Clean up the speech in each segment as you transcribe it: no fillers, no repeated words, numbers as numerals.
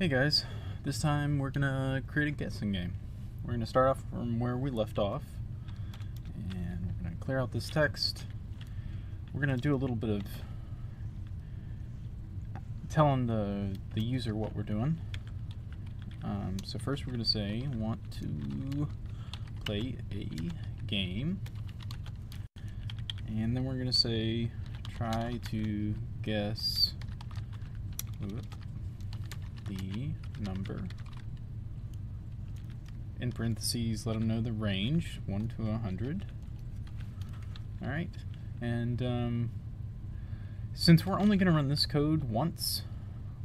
Hey guys, this time we're gonna create a guessing game. We're gonna start off from where we left off, and we're gonna clear out this text. We're gonna do a little bit of telling the user what we're doing. So first we're gonna say, want to play a game, and then we're gonna say, try to guess the number. In parentheses, let them know the range, 1 to 100. Alright, and since we're only going to run this code once,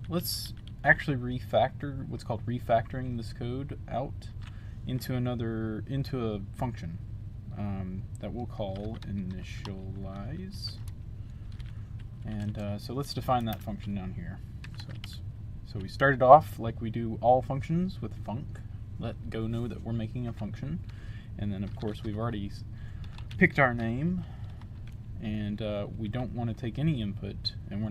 let's actually refactor, what's called refactoring this code out into a function that we'll call initialize. And so let's define that function down here. So we started off like we do all functions with func. Let Go know that we're making a function, and then of course we've already picked our name, and we don't want to take any input, and we're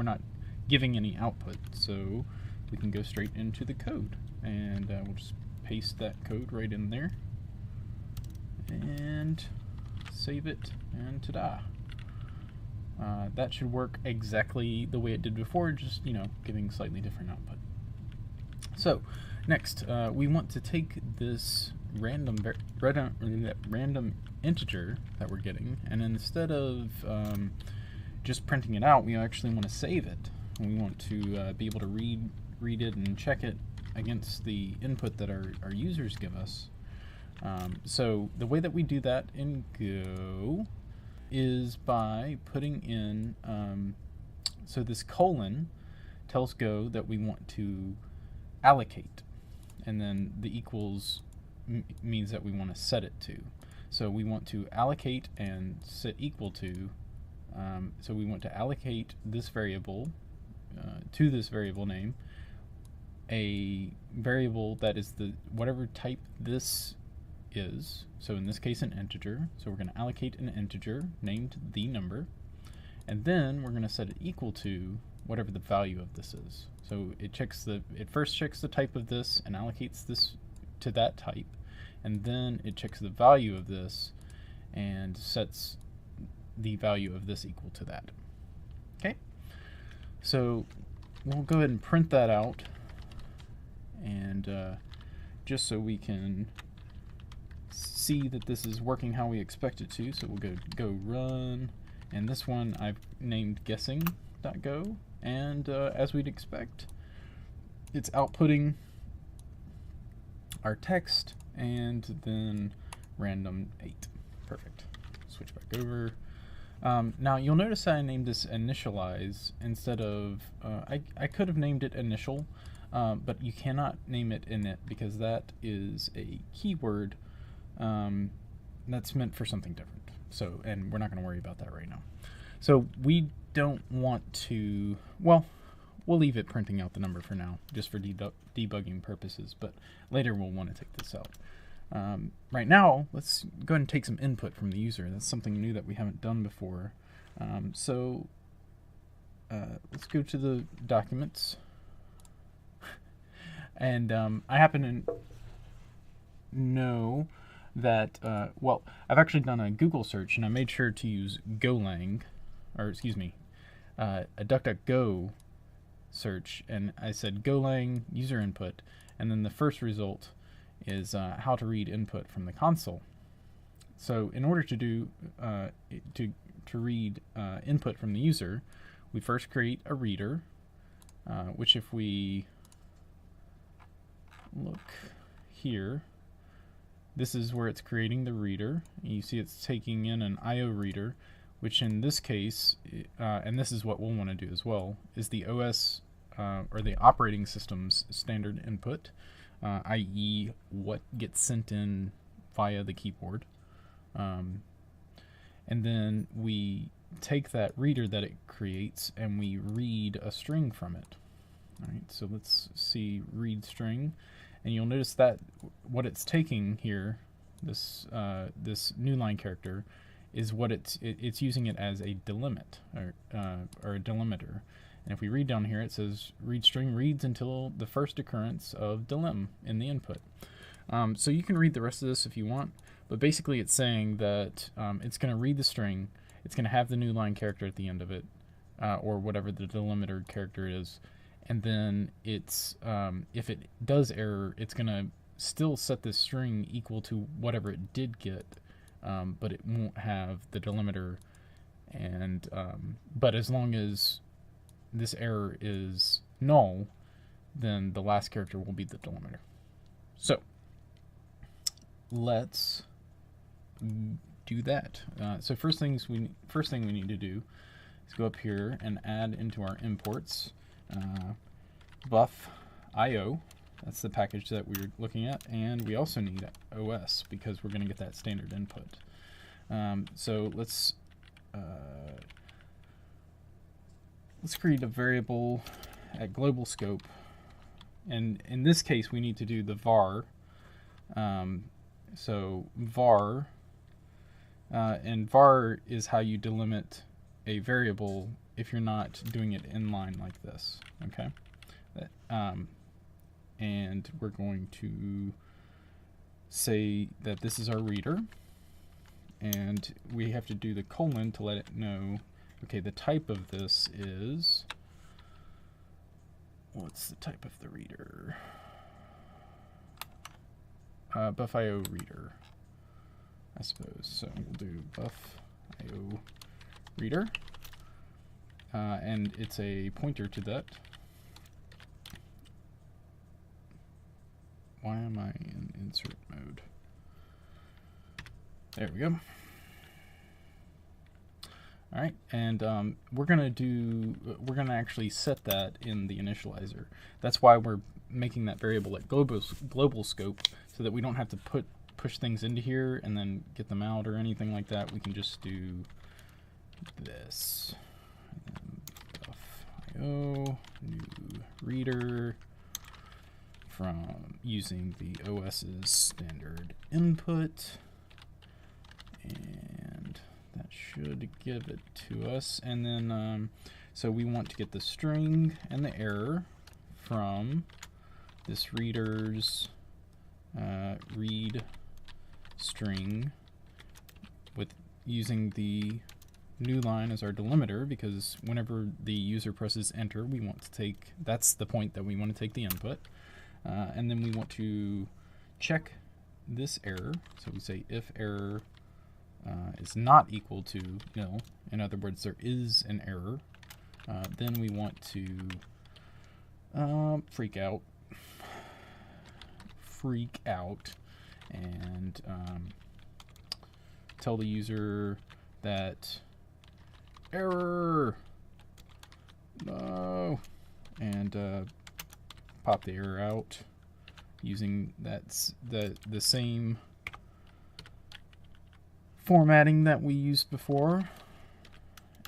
not giving any output, so we can go straight into the code, and we'll just paste that code right in there and save it, and ta-da. That should work exactly the way it did before, just, giving slightly different output. So, next, we want to take this random integer that we're getting, and instead of just printing it out, we actually want to save it. And we want to be able to read it and check it against the input that our users give us. So the way that we do that in Go is by putting in, so this colon tells Go that we want to allocate, and then the equals means that we want to set it to. So we want to allocate and set equal to, so we want to allocate this variable to this variable name, a variable that is whatever type this is, so in this case an integer, so we're going to allocate an integer named the number, and then we're going to set it equal to whatever the value of this is. So it first checks the type of this and allocates this to that type, and then it checks the value of this and sets the value of this equal to that. Okay, so we'll go ahead and print that out, and just so we can see that this is working how we expect it to, so we'll go run, and this one I've named guessing.go, and as we'd expect, it's outputting our text and then random 8. Perfect. Switch back over. Now you'll notice that I named this initialize instead of, I could have named it initial, but you cannot name it init because that is a keyword that's meant for something different. So, and we're not going to worry about that right now. So we don't want to, well, we'll leave it printing out the number for now, just for debugging purposes, but later we'll want to take this out. Right now, let's go ahead and take some input from the user. That's something new that we haven't done before. So let's go to the documents. And I happen to know that, well, I've actually done a Google search, and I made sure to use GoLang, or excuse me, a DuckDuckGo search, and I said GoLang user input, and then the first result is how to read input from the console. So in order to do to read input from the user, we first create a reader, which if we look here, this is where it's creating the reader. You see it's taking in an IO reader, which in this case, and this is what we'll want to do as well, is the OS or the operating system's standard input, i.e. what gets sent in via the keyboard. And then we take that reader that it creates and we read a string from it. All right, so let's see read string, and you'll notice that what it's taking here, this new line character, is what it's using it as a delimit or a delimiter, And if we read down here, it says read string reads until the first occurrence of delim in the input. So you can read the rest of this if you want, but basically it's saying that it's going to read the string, it's going to have the new line character at the end of it, or whatever the delimiter character is, and then it's if it does error, it's going to still set this string equal to whatever it did get, but it won't have the delimiter. And but as long as this error is null, then the last character will be the delimiter. So let's do that. So first thing we need to do is go up here and add into our imports buff IO. That's the package that we're looking at, and we also need OS because we're going to get that standard input. So let's create a variable at global scope, and in this case we need to do the var. So var, and var is how you delimit a variable if you're not doing it inline like this. Okay, and we're going to say that this is our reader, and we have to do the colon to let it know, okay, the type of this is, what's the type of the reader? Buff IO reader, I suppose. So we'll do buff IO reader, and it's a pointer to that. Why am I in insert mode? There we go. All right, and we're gonna actually set that in the initializer. That's why we're making that variable at global scope, so that we don't have to push things into here and then get them out or anything like that. We can just do this. Buff IO new reader from using the OS's standard input, and that should give it to us. And then so we want to get the string and the error from this reader's read string, with using the new line as our delimiter, because whenever the user presses enter, we want to take, that's the point that we want to take the input. And then we want to check this error. So we say if error is not equal to nil, in other words, there is an error, then we want to freak out and tell the user that error, no, and pop the error out using that's the same formatting that we used before.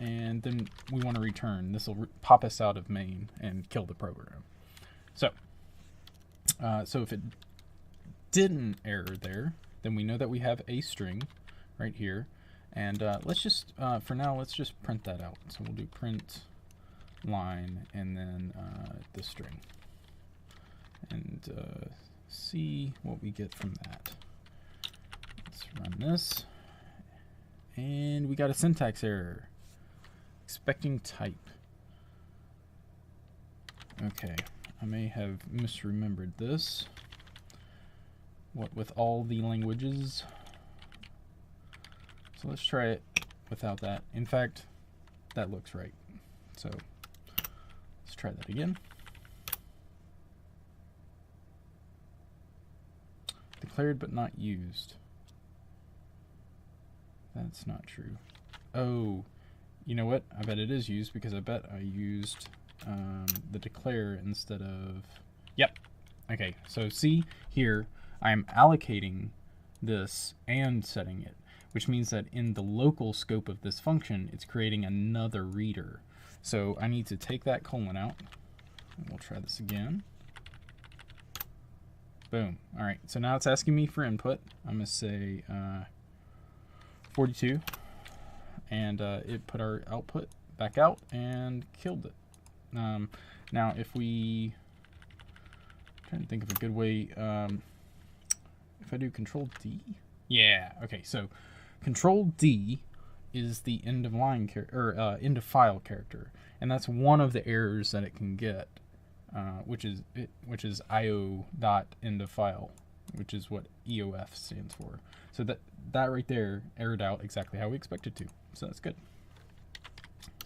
And then we want to return. This will pop us out of main and kill the program. So so if it didn't error there, then we know that we have a string right here. And let's just for now, let's just print that out. So we'll do print line and then the string, and see what we get from that. Let's run this, and we got a syntax error. Expecting type. Okay, I may have misremembered this. What with all the languages? So let's try it without that. In fact, that looks right. So let's try that again. Declared but not used. That's not true. Oh, you know what? I bet it is used, because I bet I used the declare instead of... Yep. Okay, so see here, I'm allocating this and setting it, which means that in the local scope of this function, it's creating another reader. So I need to take that colon out, and we'll try this again. Boom. All right, so now it's asking me for input. I'm going to say 42. And it put our output back out and killed it. Now, if we... I'm trying to think of a good way... if I do Control D... Yeah, okay, so Control D is the end of line end of file character, and that's one of the errors that it can get, which is IO dot end of file, which is what EOF stands for. So that right there errored out exactly how we expected to. So that's good.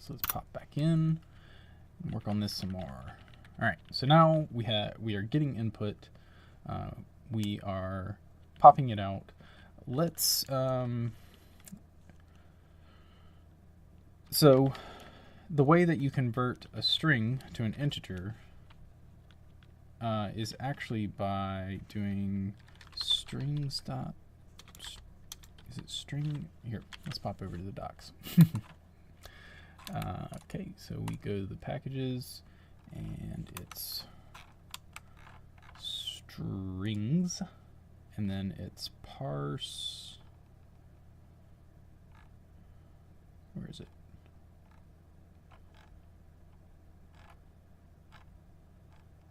So let's pop back in and work on this some more. All right. So now we are getting input. We are popping it out. Let's so the way that you convert a string to an integer is actually by doing strings dot. Is it string? Here, let's pop over to the docs. Okay, so we go to the packages, and it's strings, and then it's parse. Where is it?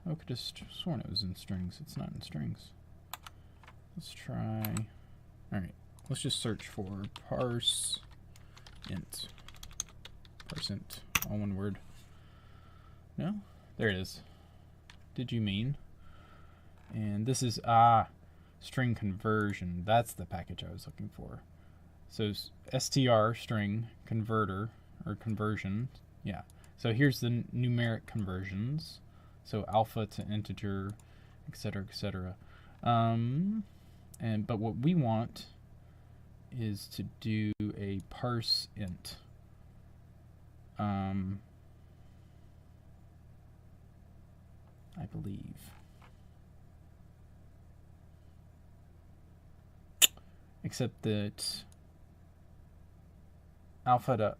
I could have sworn it was in strings. It's not in strings. Let's try. All right, let's just search for parse int. Parse int, all one word. No, there it is. Did you mean? And this is string conversion. That's the package I was looking for. So str string converter or conversion. Yeah. So here's the numeric conversions. So alpha to integer, etc., etc. But what we want is to do a parse int. I believe. Except that alpha to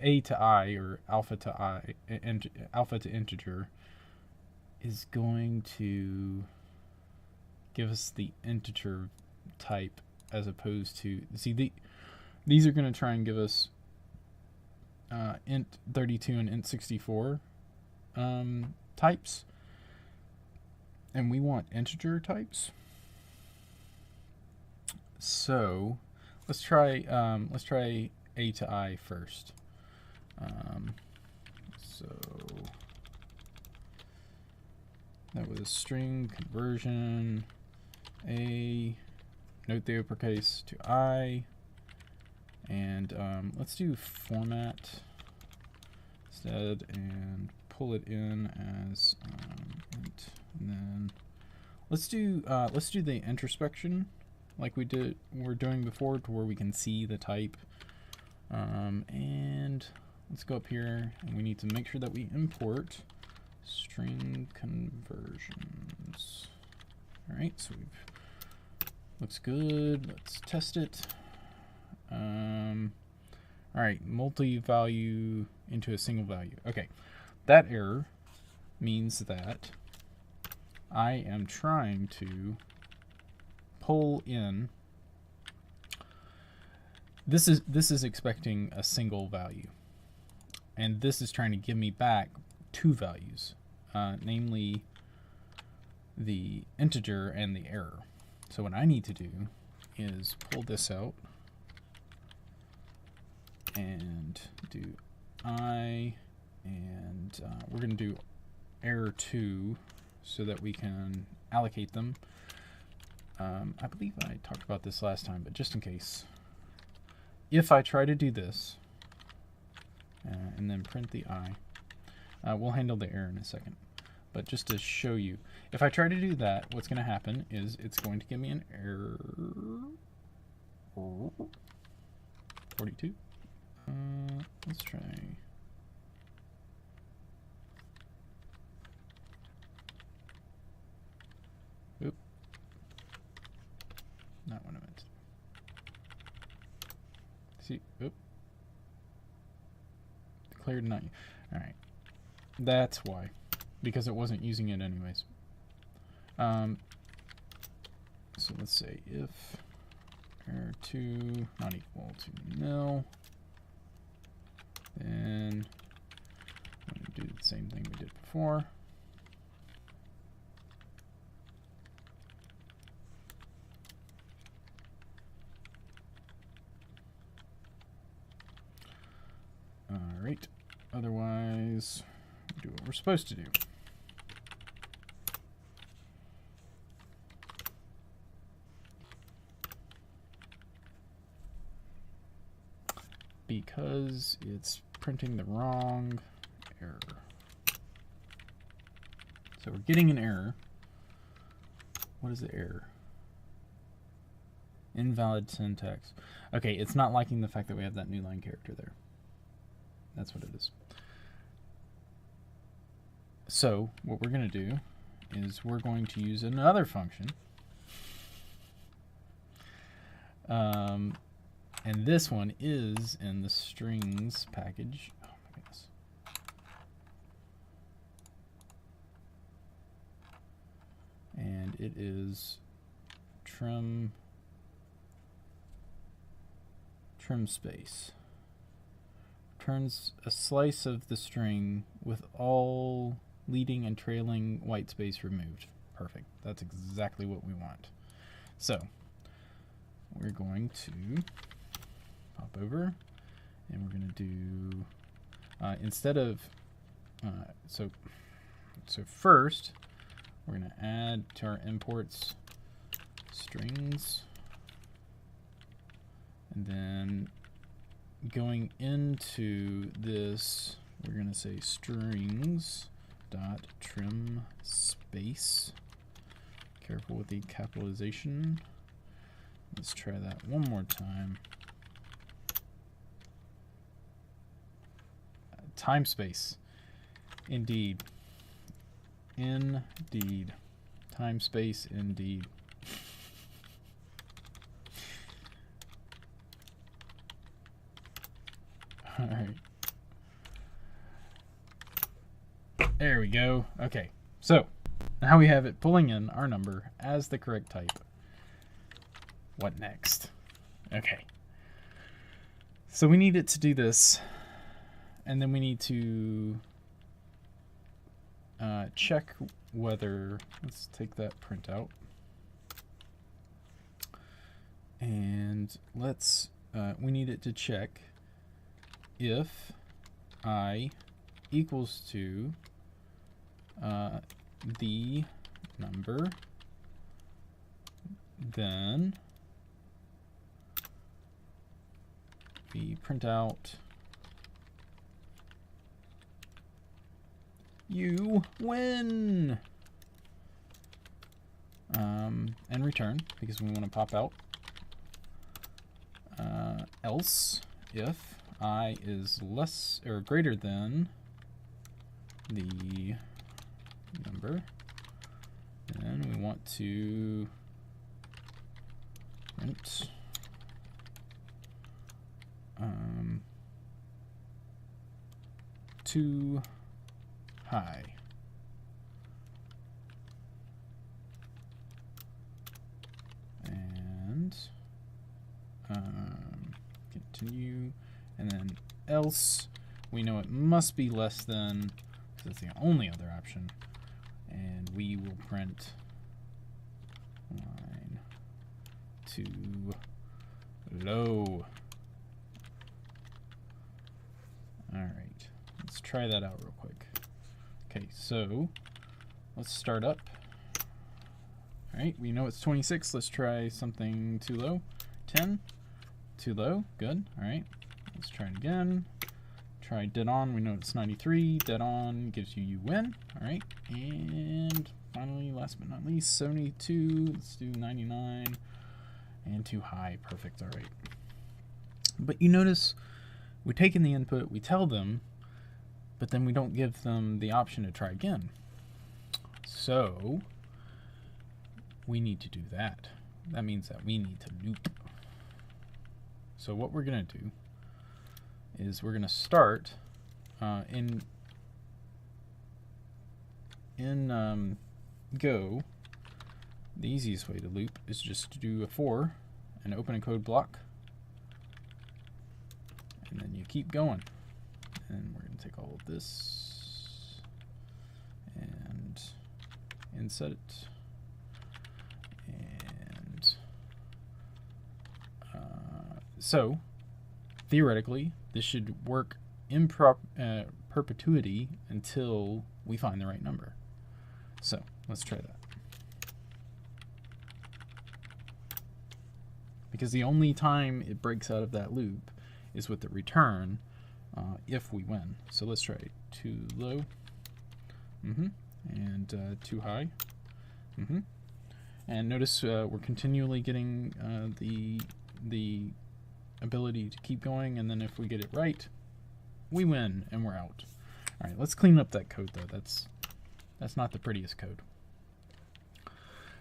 a to I or alpha to I and alpha to integer is going to give us the integer type as opposed to these are going to try and give us int 32 and int 64 types, and we want integer types. So let's try a to I first. So that was string conversion a, note the uppercase to I, and let's do format instead and pull it in as int, and then let's do the introspection like we're doing before, to where we can see the type, and let's go up here and we need to make sure that we import string conversions. All right, so looks good. Let's test it. All right, multi-value into a single value. Okay, that error means that I am trying to pull in. This is expecting a single value, and this is trying to give me back two values, namely the integer and the error. So what I need to do is pull this out and do I, and we're going to do error 2 so that we can allocate them. I believe I talked about this last time, but just in case, if I try to do this and then print the I, we'll handle the error in a second, but just to show you, if I try to do that, what's going to happen is it's going to give me an error 42. Let's try. Oop. Not what I meant. See, oop. Declared not. All right. That's why, because it wasn't using it anyways. So let's say if error 2 not equal to nil, then when do the same thing we did before. Alright, otherwise, we do what we're supposed to do. Because it's printing the wrong error. So we're getting an error. What is the error? Invalid syntax. Okay, it's not liking the fact that we have that new line character there. That's what it is. So what we're going to do is we're going to use another function. And this one is in the strings package. Oh my goodness. And it is trim space. Turns a slice of the string with all leading and trailing white space removed. Perfect. That's exactly what we want. So we're going to pop over and we're going to do instead of so first we're going to add to our imports strings, and then going into this we're going to say strings dot trim space. Careful with the capitalization. Let's try that one more time. Time space. Indeed. Indeed. Time space indeed. All right. There we go. Okay. So now we have it pulling in our number as the correct type. What next? Okay. So we need it to do this, and then we need to check whether, let's take that print out, and let's, we need it to check if I equals to the number, then we print out you win, and return because we want to pop out. Else if I is less or greater than the number, then we want to print too high. And continue, and then else we know it must be less than, because that's the only other option, and we will print line too low. Alright, let's try that out real quick. Okay, so let's start up. Alright, we know it's 26. Let's try something too low. 10, too low, good. Alright, let's try it again. Try dead on, we know it's 93. Dead on gives you win. Alright, and finally, last but not least, 72. Let's do 99. And too high, perfect, alright. But you notice, we take in the input, we tell them, but then we don't give them the option to try again. So we need to do that. That means that we need to loop. So what we're going to do is we're going to start in Go. The easiest way to loop is just to do a for and open a code block. And then you keep going. And we're going to take all of this. and set it. And so theoretically, this should work in perpetuity until we find the right number. So let's try that. Because the only time it breaks out of that loop is with the return if we win. So let's try too low, and too high. And notice we're continually getting the ability to keep going, and then if we get it right, we win and we're out. All right, let's clean up that code though. That's not the prettiest code.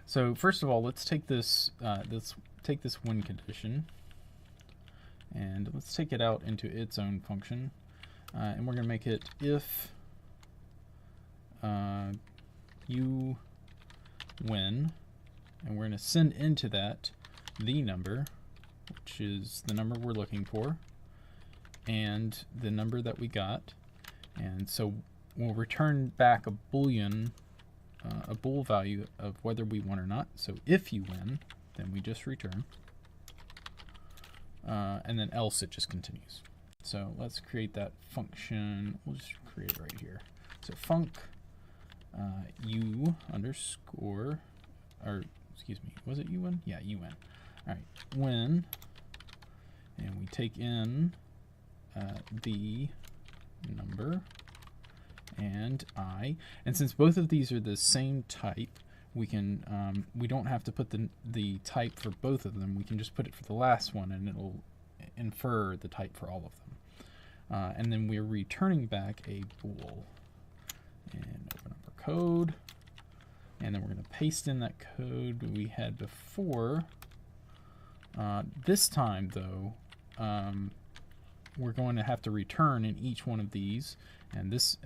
So first of all, let's take this win condition and let's take it out into its own function, and we're going to make it if you win, and we're going to send into that the number, which is the number we're looking for, and the number that we got. And so we'll return back a boolean, a bool value of whether we won or not. So if you win, then we just return, and then else it just continues. So let's create that function. We'll just create it right here. So func u underscore, or excuse me, was it u win? Yeah, u win. All right, win, and we take in the number and I, and since both of these are the same type, we can we don't have to put the type for both of them. We can just put it for the last one, and it'll infer the type for all of them. And then we're returning back a bool. And open up our code, and then we're going to paste in that code we had before. This time, though, we're going to have to return in each one of these, and this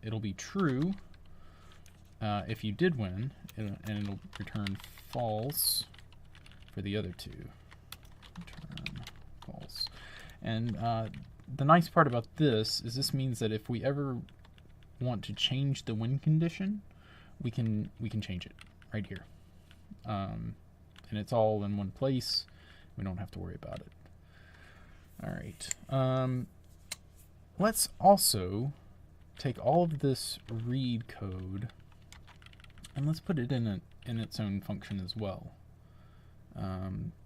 it'll be true if you did win, and it'll return false for the other two. Return false. And the nice part about this is this means that if we ever want to change the win condition, we can change it right here, and it's all in one place. We don't have to worry about it. All right. Let's also take all of this read code and let's put it in its own function as well.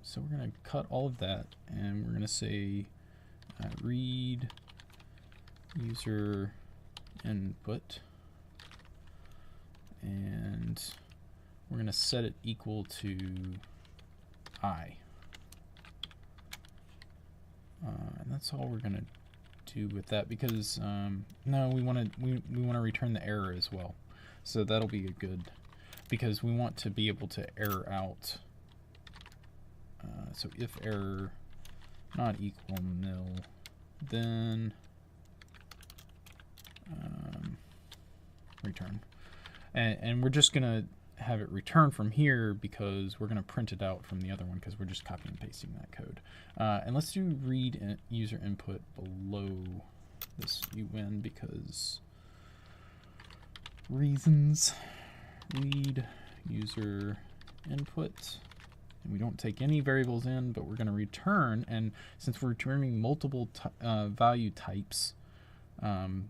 So we're going to cut all of that, and we're going to say read user input, and we're going to set it equal to I. And that's all we're going to do with that, because no, we want to return the error as well. So that'll be a good, because we want to be able to error out. So if error not equal nil, then return. And we're just going to have it return from here because we're going to print it out from the other one, because we're just copy and pasting that code. And let's do read user input below this UN, because reasons. Read user input, and we don't take any variables in, but we're going to return, and since we're returning multiple value types, and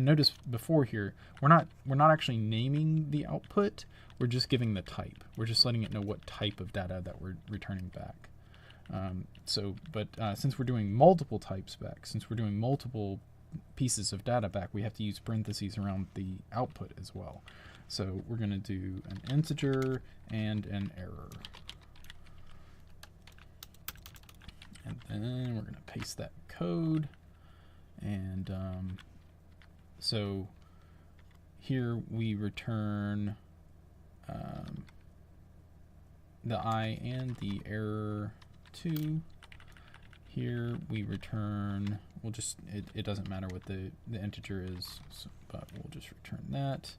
notice before here, we're not actually naming the output, we're just giving the type. We're just letting it know what type of data that we're returning back. Since we're doing multiple types back, since we're doing multiple pieces of data back, we have to use parentheses around the output as well. So we're going to do an integer and an error. And then we're going to paste that code. And so here we return the I and the error 2. Here we return, it doesn't matter what the integer is, but we'll just return that.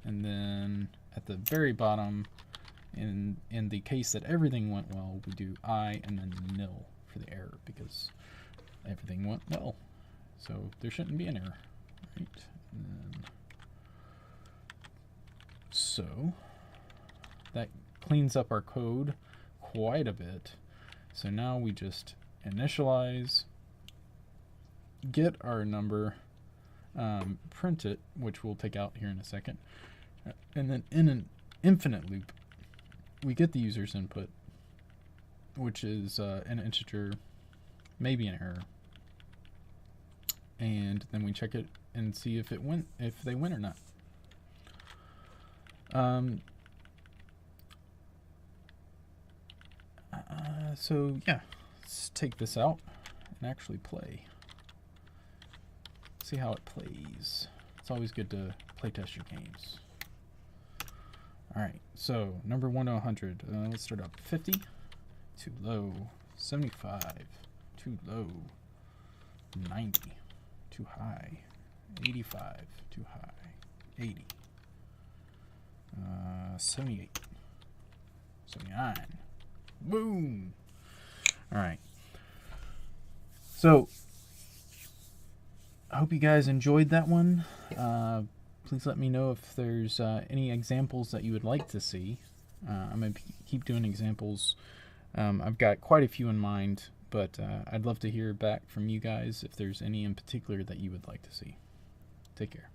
And then at the very bottom, in the case that everything went well, we do I and then nil for the error, because everything went well. So there shouldn't be an error, right? And then So that cleans up our code quite a bit. So now we just initialize, get our number, print it, which we'll take out here in a second, and then in an infinite loop, we get the user's input, which is an integer, maybe an error, and then we check it and see if they win or not. So yeah, let's take this out and actually play. See how it plays. It's always good to play test your games. Alright, so number 1 to 100. Let's start up 50, too low. 75, too low. 90, too high. 85, too high. 80. 78. 79. Boom! Alright. So, I hope you guys enjoyed that one. Please let me know if there's any examples that you would like to see. I'm going to keep doing examples. I've got quite a few in mind, but I'd love to hear back from you guys if there's any in particular that you would like to see. Take care.